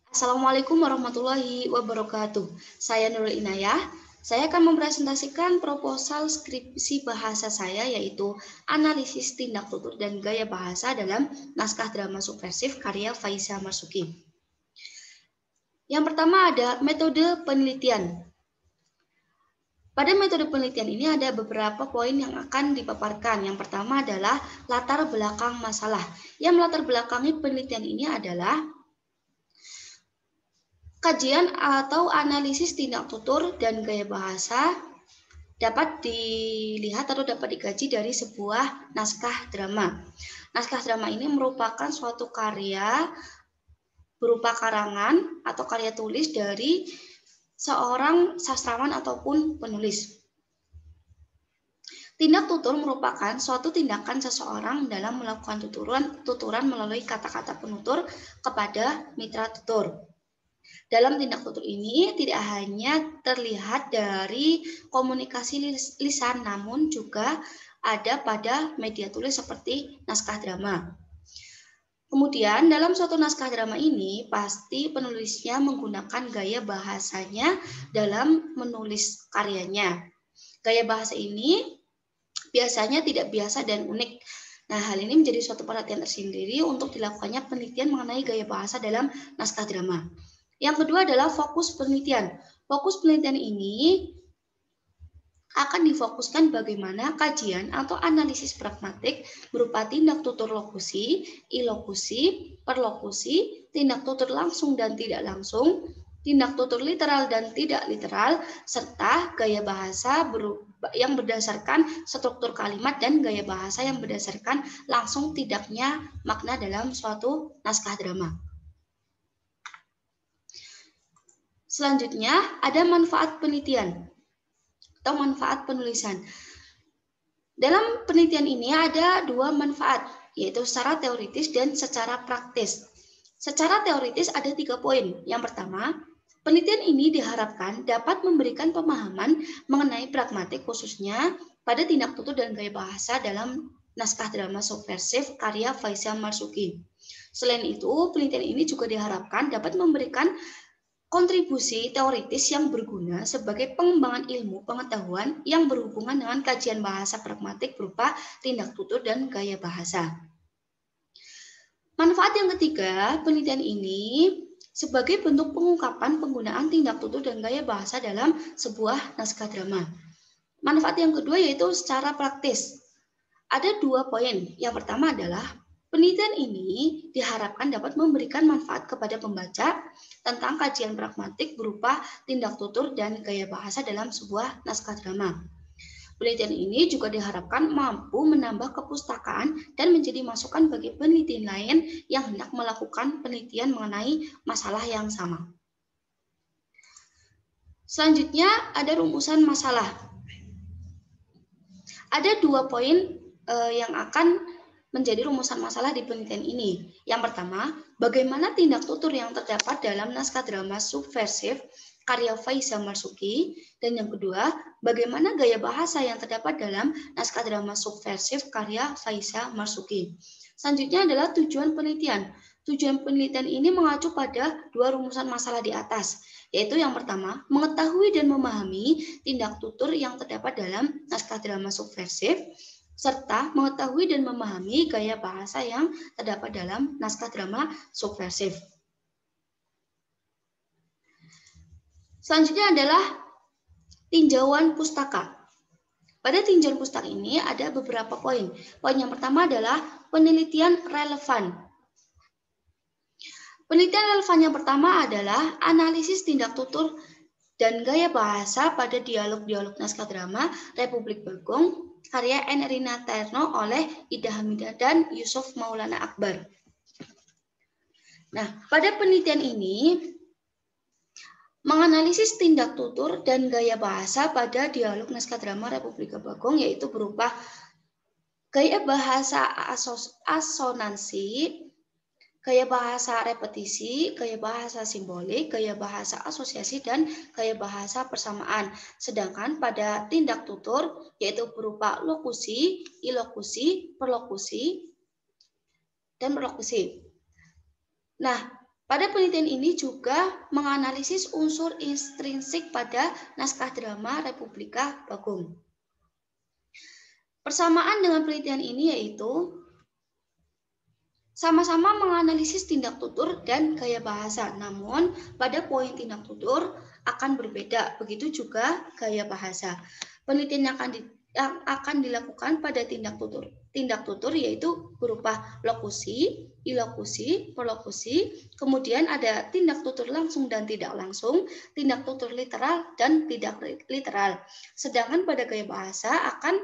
Assalamualaikum warahmatullahi wabarakatuh. Saya Nurul Inayah. Saya akan mempresentasikan proposal skripsi bahasa saya yaitu analisis tindak tutur dan gaya bahasa dalam naskah drama subversif karya Faiza Marzuki. Yang pertama ada metode penelitian. Pada metode penelitian ini ada beberapa poin yang akan dipaparkan. Yang pertama adalah latar belakang masalah. Yang melatar belakangi penelitian ini adalah kajian atau analisis tindak tutur dan gaya bahasa dapat dilihat atau dapat dikaji dari sebuah naskah drama. Naskah drama ini merupakan suatu karya berupa karangan atau karya tulis dari seorang sastrawan ataupun penulis. Tindak tutur merupakan suatu tindakan seseorang dalam melakukan tuturan melalui kata-kata penutur kepada mitra tutur. Dalam tindak tutur ini tidak hanya terlihat dari komunikasi lisan, namun juga ada pada media tulis seperti naskah drama. Kemudian dalam suatu naskah drama ini pasti penulisnya menggunakan gaya bahasanya dalam menulis karyanya. Gaya bahasa ini biasanya tidak biasa dan unik. Nah, hal ini menjadi suatu perhatian tersendiri untuk dilakukannya penelitian mengenai gaya bahasa dalam naskah drama. Yang kedua adalah fokus penelitian. Fokus penelitian ini akan difokuskan bagaimana kajian atau analisis pragmatik berupa tindak tutur lokusi, ilokusi, perlokusi, tindak tutur langsung dan tidak langsung, tindak tutur literal dan tidak literal, serta gaya bahasa yang berdasarkan struktur kalimat dan gaya bahasa yang berdasarkan langsung tidaknya makna dalam suatu naskah drama. Selanjutnya ada manfaat penelitian atau manfaat penulisan. Dalam penelitian ini ada dua manfaat, yaitu secara teoritis dan secara praktis. Secara teoritis ada 3 poin. Yang pertama, penelitian ini diharapkan dapat memberikan pemahaman mengenai pragmatik khususnya pada tindak tutur dan gaya bahasa dalam naskah drama subversif karya Faiza Marzuki. Selain itu, penelitian ini juga diharapkan dapat memberikan kontribusi teoritis yang berguna sebagai pengembangan ilmu pengetahuan yang berhubungan dengan kajian bahasa pragmatik berupa tindak tutur dan gaya bahasa. Manfaat yang ketiga, penelitian ini sebagai bentuk pengungkapan penggunaan tindak tutur dan gaya bahasa dalam sebuah naskah drama. Manfaat yang kedua yaitu secara praktis. Ada 2 poin. Yang pertama adalah penelitian ini diharapkan dapat memberikan manfaat kepada pembaca tentang kajian pragmatik berupa tindak tutur dan gaya bahasa dalam sebuah naskah drama. Penelitian ini juga diharapkan mampu menambah kepustakaan dan menjadi masukan bagi peneliti lain yang hendak melakukan penelitian mengenai masalah yang sama. Selanjutnya ada rumusan masalah. Ada 2 poin yang akan menjadi rumusan masalah di penelitian ini. Yang pertama, bagaimana tindak tutur yang terdapat dalam naskah drama subversif karya Faiza Marzuki, dan yang kedua, bagaimana gaya bahasa yang terdapat dalam naskah drama subversif karya Faiza Marzuki. Selanjutnya adalah tujuan penelitian. Tujuan penelitian ini mengacu pada 2 rumusan masalah di atas, yaitu yang pertama, mengetahui dan memahami tindak tutur yang terdapat dalam naskah drama subversif, serta mengetahui dan memahami gaya bahasa yang terdapat dalam naskah drama subversif. Selanjutnya adalah tinjauan pustaka. Pada tinjauan pustaka ini ada beberapa poin. Poin yang pertama adalah penelitian relevan. Penelitian relevan yang pertama adalah analisis tindak tutur dan gaya bahasa pada dialog-dialog naskah drama Republik Bagong karya N. Rina Terno oleh Ida Hamidah dan Yusuf Maulana Akbar. Nah, pada penelitian ini menganalisis tindak tutur dan gaya bahasa pada dialog naskah drama Republik Bagong yaitu berupa gaya bahasa asonansi, gaya bahasa repetisi, gaya bahasa simbolik, gaya bahasa asosiasi, dan gaya bahasa persamaan. Sedangkan pada tindak tutur yaitu berupa lokusi, ilokusi, perlokusi, dan perlokusi. Nah, Pada penelitian ini juga menganalisis unsur intrinsik pada naskah drama Republika Bagong. Persamaan dengan penelitian ini yaitu sama-sama menganalisis tindak tutur dan gaya bahasa, namun pada poin tindak tutur akan berbeda, begitu juga gaya bahasa. Penelitian yang akan dilakukan pada tindak tutur yaitu berupa lokusi, ilokusi, prolokusi, kemudian ada tindak tutur langsung dan tidak langsung, tindak tutur literal dan tidak literal. Sedangkan pada gaya bahasa akan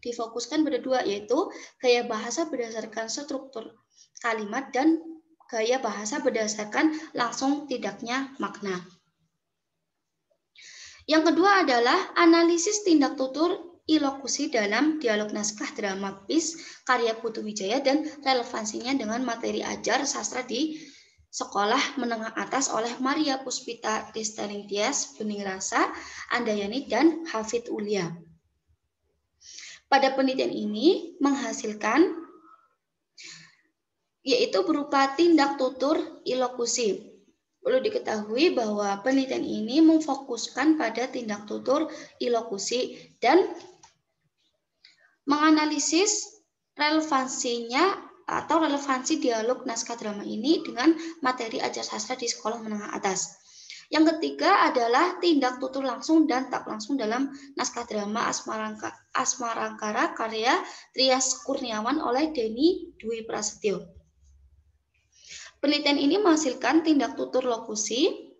difokuskan pada dua, yaitu gaya bahasa berdasarkan struktur kalimat dan gaya bahasa berdasarkan langsung tidaknya makna. Yang kedua adalah analisis tindak tutur ilokusi dalam dialog naskah drama PIS karya Putu Wijaya dan relevansinya dengan materi ajar sastra di sekolah menengah atas oleh Maria Puspita Destaling Tias, Bening Rasa, Andayani, dan Hafid Ulia. Pada penelitian ini menghasilkan yaitu berupa tindak tutur ilokusi. Perlu diketahui bahwa penelitian ini memfokuskan pada tindak tutur ilokusi dan menganalisis relevansinya atau relevansi dialog naskah drama ini dengan materi ajar sastra di sekolah menengah atas. Yang ketiga adalah tindak tutur langsung dan tak langsung dalam naskah drama Asmarangkara karya Trias Kurniawan oleh Denny Dwi Prasetyo. Penelitian ini menghasilkan tindak tutur lokusi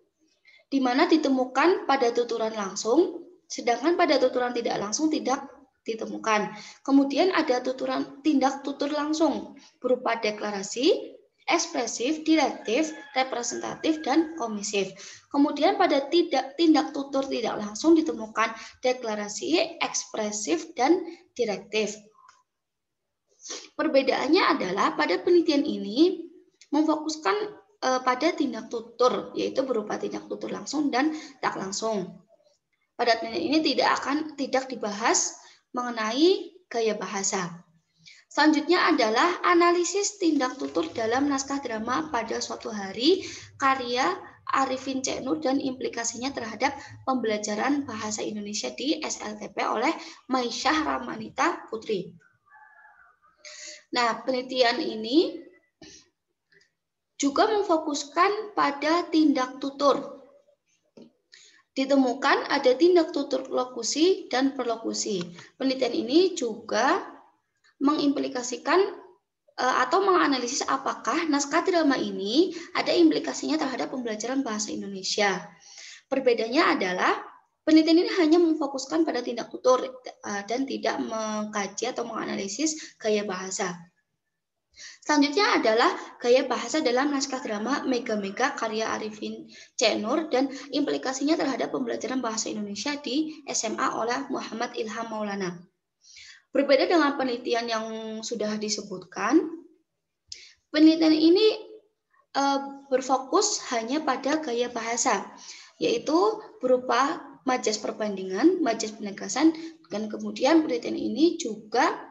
di mana ditemukan pada tuturan langsung, sedangkan pada tuturan tidak langsung tidak ditemukan. Kemudian ada tindak tutur langsung berupa deklarasi, ekspresif, direktif, representatif, dan komisif. Kemudian pada tindak tutur tidak langsung ditemukan deklarasi, ekspresif, dan direktif. Perbedaannya adalah pada penelitian ini memfokuskan pada tindak tutur, yaitu berupa tindak tutur langsung dan tak langsung. Pada penelitian ini tidak dibahas mengenai gaya bahasa. Selanjutnya adalah analisis tindak tutur dalam naskah drama Pada Suatu Hari karya Arifin C. Nur dan implikasinya terhadap pembelajaran bahasa Indonesia di SLTP oleh Maisyah Ramanita Putri. Nah, penelitian ini juga memfokuskan pada tindak tutur. Ditemukan ada tindak tutur lokusi dan perlokusi. Penelitian ini juga mengimplikasikan atau menganalisis apakah naskah drama ini ada implikasinya terhadap pembelajaran bahasa Indonesia. Perbedaannya adalah penelitian ini hanya memfokuskan pada tindak tutur dan tidak mengkaji atau menganalisis gaya bahasa. Selanjutnya adalah gaya bahasa dalam naskah drama Mega Mega karya Arifin C. Nur dan implikasinya terhadap pembelajaran bahasa Indonesia di SMA oleh Muhammad Ilham Maulana. Berbeda dengan penelitian yang sudah disebutkan, penelitian ini berfokus hanya pada gaya bahasa, yaitu berupa majas perbandingan, majas penegasan, dan kemudian penelitian ini juga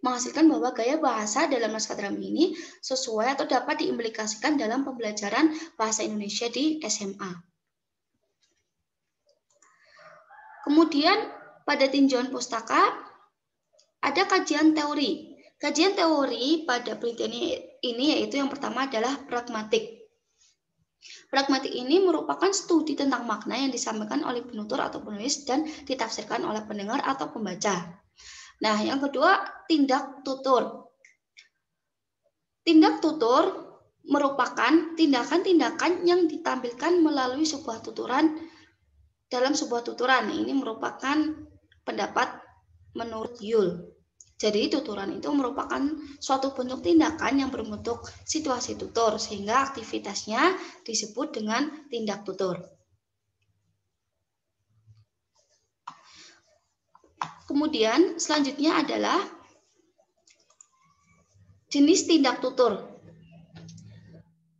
menghasilkan bahwa gaya bahasa dalam naskah drama ini sesuai atau dapat diimplikasikan dalam pembelajaran bahasa Indonesia di SMA. Kemudian pada tinjauan pustaka ada kajian teori. Kajian teori pada penelitian ini yaitu yang pertama adalah pragmatik. Pragmatik ini merupakan studi tentang makna yang disampaikan oleh penutur atau penulis dan ditafsirkan oleh pendengar atau pembaca. Nah, yang kedua, tindak tutur. Tindak tutur merupakan tindakan-tindakan yang ditampilkan melalui sebuah tuturan dalam sebuah tuturan. Ini merupakan pendapat menurut Yul. Jadi, tuturan itu merupakan suatu bentuk tindakan yang berbentuk situasi tutur, sehingga aktivitasnya disebut dengan tindak tutur. Kemudian selanjutnya adalah jenis tindak tutur.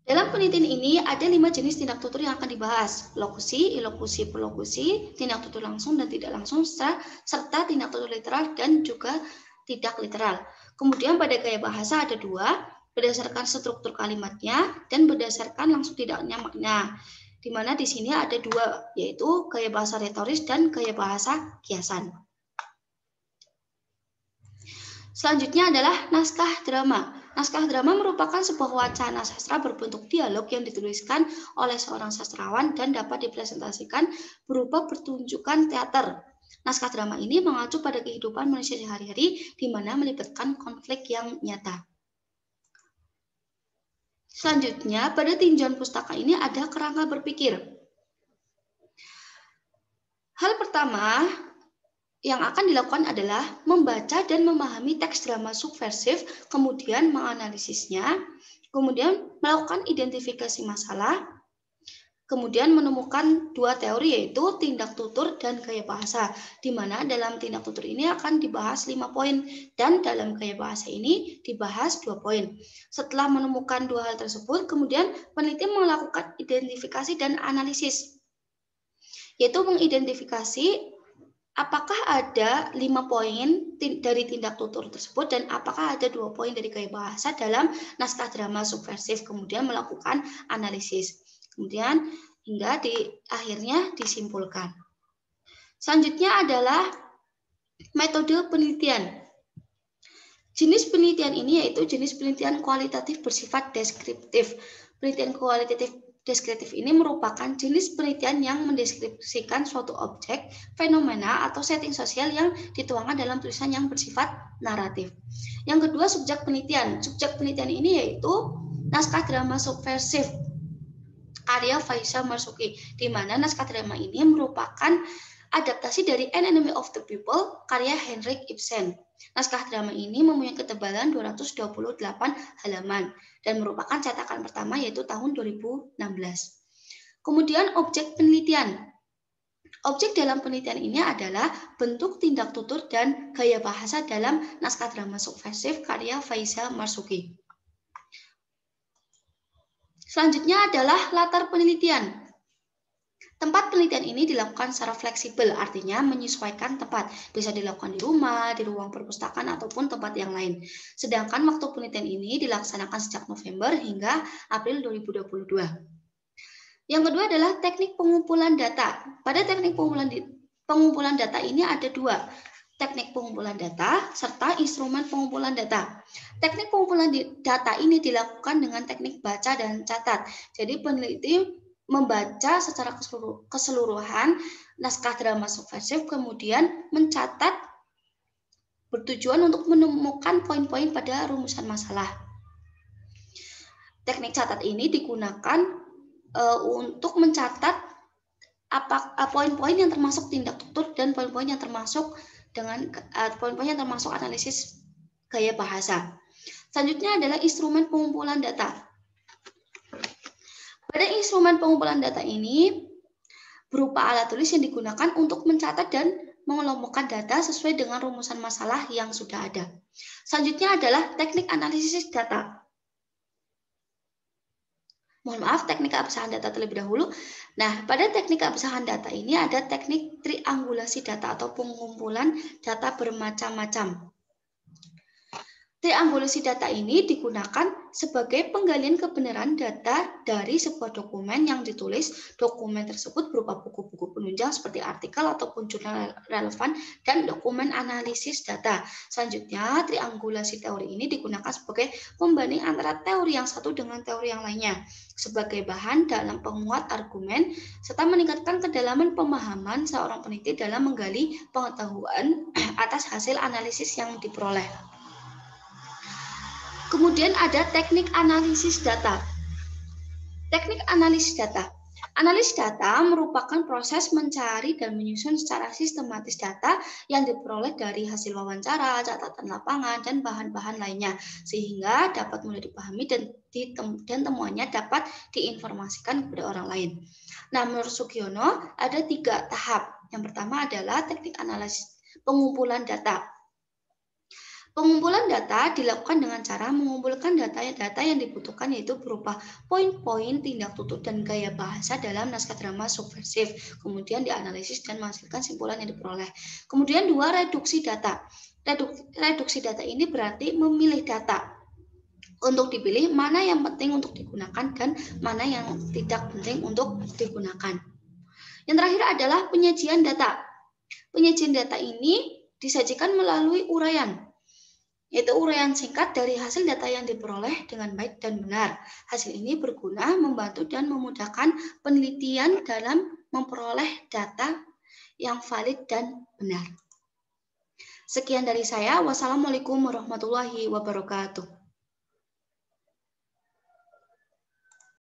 Dalam penelitian ini ada 5 jenis tindak tutur yang akan dibahas. Lokusi, ilokusi, perlokusi, tindak tutur langsung dan tidak langsung, serta tindak tutur literal dan juga tidak literal. Kemudian pada gaya bahasa ada 2, berdasarkan struktur kalimatnya, dan berdasarkan langsung tidaknya makna. Di mana di sini ada dua, yaitu gaya bahasa retoris dan gaya bahasa kiasan. Selanjutnya adalah naskah drama. Naskah drama merupakan sebuah wacana sastra berbentuk dialog yang dituliskan oleh seorang sastrawan dan dapat dipresentasikan berupa pertunjukan teater. Naskah drama ini mengacu pada kehidupan manusia sehari-hari di mana melibatkan konflik yang nyata. Selanjutnya, pada tinjauan pustaka ini ada kerangka berpikir. Hal pertama yang akan dilakukan adalah membaca dan memahami teks drama subversif, kemudian menganalisisnya, kemudian melakukan identifikasi masalah, kemudian menemukan dua teori yaitu tindak tutur dan gaya bahasa, di mana dalam tindak tutur ini akan dibahas 5 poin dan dalam gaya bahasa ini dibahas 2 poin. Setelah menemukan dua hal tersebut, kemudian peneliti melakukan identifikasi dan analisis, yaitu mengidentifikasi apakah ada 5 poin dari tindak tutur tersebut dan apakah ada 2 poin dari gaya bahasa dalam naskah drama subversif, kemudian melakukan analisis. Kemudian hingga akhirnya disimpulkan. Selanjutnya adalah metode penelitian. Jenis penelitian ini yaitu jenis penelitian kualitatif bersifat deskriptif. Penelitian kualitatif deskriptif ini merupakan jenis penelitian yang mendeskripsikan suatu objek, fenomena, atau setting sosial yang dituangkan dalam tulisan yang bersifat naratif. Yang kedua, subjek penelitian. Subjek penelitian ini yaitu naskah drama subversif karya Faiza Marzuki, di mana naskah drama ini merupakan adaptasi dari An Enemy of the People karya Henrik Ibsen. Naskah drama ini mempunyai ketebalan 228 halaman dan merupakan cetakan pertama yaitu tahun 2016. Kemudian objek penelitian. Objek dalam penelitian ini adalah bentuk tindak tutur dan gaya bahasa dalam naskah drama subversif karya Faiza Marzuki. Selanjutnya adalah latar penelitian. Tempat penelitian ini dilakukan secara fleksibel, artinya menyesuaikan tempat. Bisa dilakukan di rumah, di ruang perpustakaan, ataupun tempat yang lain. Sedangkan waktu penelitian ini dilaksanakan sejak November hingga April 2022. Yang kedua adalah teknik pengumpulan data. Pada teknik pengumpulan data ini ada dua. Teknik pengumpulan data serta instrumen pengumpulan data. Teknik pengumpulan data ini dilakukan dengan teknik baca dan catat. Jadi peneliti membaca secara keseluruhan naskah drama subversif, kemudian mencatat bertujuan untuk menemukan poin-poin pada rumusan masalah. Teknik catat ini digunakan untuk mencatat poin-poin yang termasuk tindak tutur dan poin-poin yang termasuk analisis gaya bahasa. Selanjutnya adalah instrumen pengumpulan data. Pada instrumen pengumpulan data ini berupa alat tulis yang digunakan untuk mencatat dan mengelompokkan data sesuai dengan rumusan masalah yang sudah ada. Selanjutnya adalah teknik analisis data. Mohon maaf, teknik keabsahan data terlebih dahulu. Nah, pada teknik keabsahan data ini ada teknik triangulasi data atau pengumpulan data bermacam-macam. Triangulasi data ini digunakan sebagai penggalian kebenaran data dari sebuah dokumen yang ditulis. Dokumen tersebut berupa buku-buku penunjang seperti artikel ataupun jurnal relevan dan dokumen analisis data. Selanjutnya, triangulasi teori ini digunakan sebagai pembanding antara teori yang satu dengan teori yang lainnya sebagai bahan dalam penguat argumen serta meningkatkan kedalaman pemahaman seorang peneliti dalam menggali pengetahuan atas hasil analisis yang diperoleh. Kemudian ada teknik analisis data. Teknik analisis data. Analisis data merupakan proses mencari dan menyusun secara sistematis data yang diperoleh dari hasil wawancara, catatan lapangan, dan bahan-bahan lainnya, sehingga dapat mudah dipahami dan temuannya dapat diinformasikan kepada orang lain. Nah, menurut Sugiono ada 3 tahap. Yang pertama adalah teknik analisis pengumpulan data. Pengumpulan data dilakukan dengan cara mengumpulkan data yang dibutuhkan yaitu berupa poin-poin tindak tutur dan gaya bahasa dalam naskah drama subversif. Kemudian dianalisis dan menghasilkan simpulan yang diperoleh. Kemudian 2, reduksi data. Reduksi data ini berarti memilih data. untuk dipilih mana yang penting untuk digunakan dan mana yang tidak penting untuk digunakan. Yang terakhir adalah penyajian data. Penyajian data ini disajikan melalui uraian, yaitu uraian singkat dari hasil data yang diperoleh dengan baik dan benar. Hasil ini berguna membantu dan memudahkan penelitian dalam memperoleh data yang valid dan benar. Sekian dari saya. Wassalamualaikum warahmatullahi wabarakatuh.